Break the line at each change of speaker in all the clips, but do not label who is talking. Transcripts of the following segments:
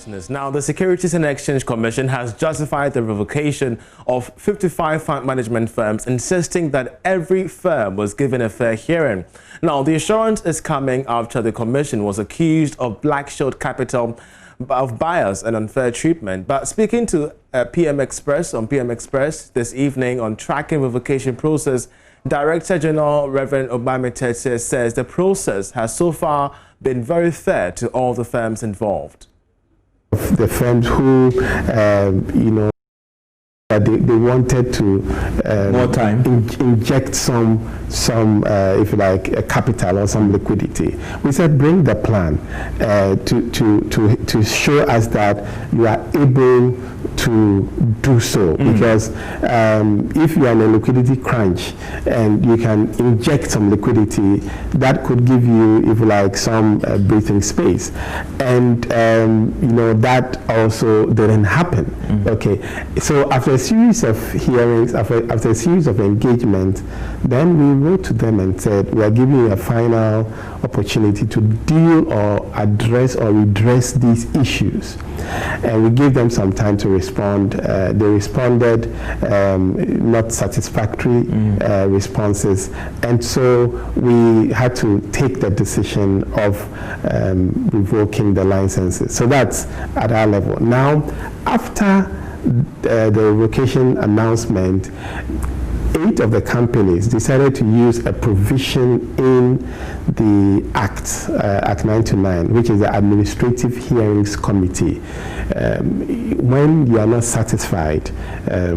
listeners. Now, the Securities and Exchange Commission has justified the revocation of 55 fund management firms, insisting that every firm was given a fair hearing. Now, the assurance is coming after the Commission was accused of black-shield capital, of bias and unfair treatment. But speaking to PM Express this evening on tracking revocation process, Director General Reverend Obame says the process has so far been very fair to all the firms involved.
The firms who, they wanted to
more time
inject some if you like, capital or some liquidity. We said bring the plan to show us that you are able to do so, because if you are in a liquidity crunch and you can inject some liquidity, that could give you, if you like, some breathing space, and that also didn't happen. Okay, so after a series of hearings, after a series of engagement, then we wrote to them and said we are giving you a final opportunity to deal or address or redress these issues, and we gave them some time to respond. They responded, not satisfactory responses, and so we had to take the decision of revoking the licenses. So that's at our level. Now, after the revocation announcement, 8 of the companies decided to use a provision in the Act, Act 929, which is the Administrative Hearings Committee. When you are not satisfied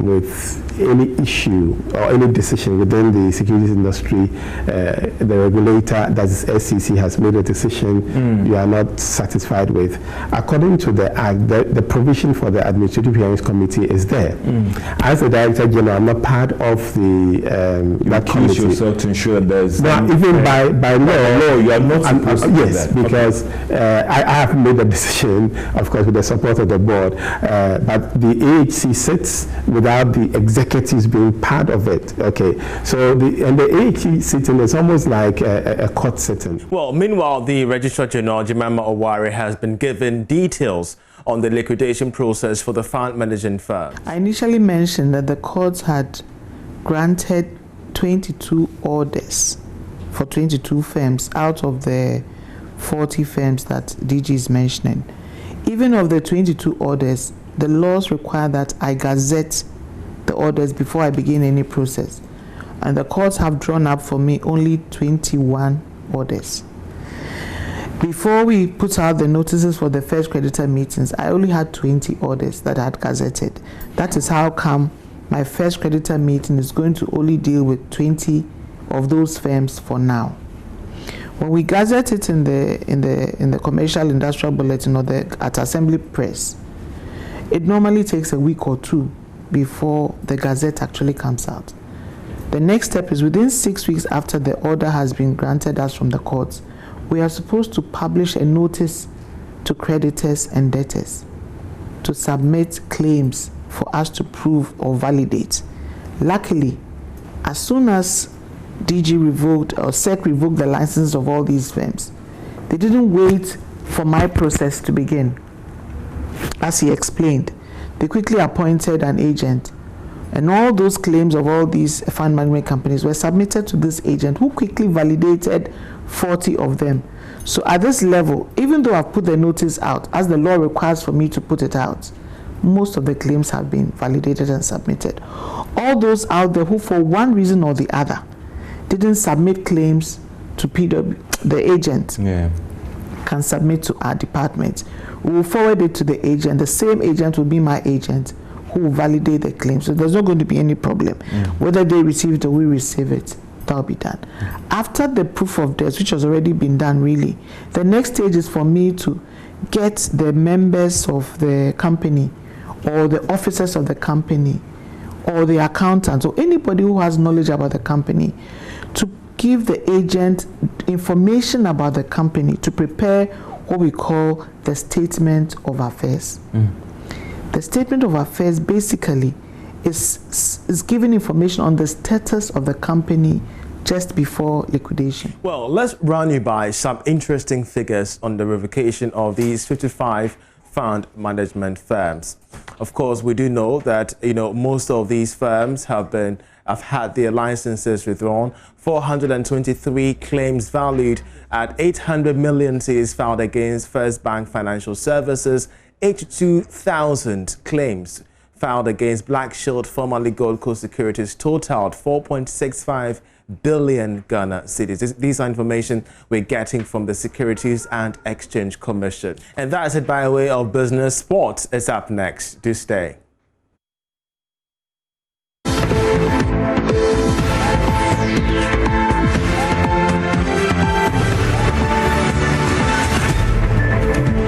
with any issue or any decision within the securities industry, the regulator, that is SEC, has made a decision you are not satisfied with. According to the Act, the provision for the Administrative Hearings Committee is there. As the Director General, I'm not part of the that committee.
Yourself to ensure there's
even by law,
you are not supposed to
yes,
do that.
because I have made a decision, of course, with the support of the board, but the AHC sits without the executives being part of it. Okay, so the AHC sitting is almost like a court sitting.
Well, meanwhile, the Registrar General Jemima Owari has been given details on the liquidation process for the fund managing firm.
I initially mentioned that the courts had granted 22 orders for 22 firms out of the 40 firms that DG is mentioning. Even of the 22 orders, the laws require that I gazette the orders before I begin any process. And the courts have drawn up for me only 21 orders. Before we put out the notices for the first creditor meetings, I only had 20 orders that I had gazetted. That is how come my first creditor meeting is going to only deal with 20 of those firms for now. When we gazette it in the commercial industrial bulletin or at Assembly Press, it normally takes a week or 2 before the gazette actually comes out. The next step is within 6 weeks after the order has been granted us from the courts, we are supposed to publish a notice to creditors and debtors to submit claims for us to prove or validate. Luckily, as soon as DG revoked or SEC revoked the licenses of all these firms, they didn't wait for my process to begin. As he explained, they quickly appointed an agent, and all those claims of all these fund management companies were submitted to this agent, who quickly validated 40 of them. So at this level, even though I've put the notice out, as the law requires for me to put it out, most of the claims have been validated and submitted. All those out there who, for one reason or the other, didn't submit claims to PW, the agent, can submit to our department. We will forward it to the agent. The same agent will be my agent, who will validate the claim. So there's not going to be any problem. Whether they receive it or we receive it, that will be done. After the proof of debt, which has already been done, really, the next stage is for me to get the members of the company or the officers of the company or the accountants or anybody who has knowledge about the company to give the agent information about the company, to prepare what we call the statement of affairs. The statement of affairs basically is giving information on the status of the company just before liquidation.
Well, let's run you by some interesting figures on the revocation of these 55 fund management firms. Of course, we do know that, most of these firms have had their licenses withdrawn. 423 claims valued at 800 million is filed against First Bank Financial Services. 82,000 claims filed against Black Shield, formerly Gold Coast Securities, totaled 4.65 billion Ghana cedis. These are information we're getting from the Securities and Exchange Commission. And that's it by way of business. Sports is up next. Do stay.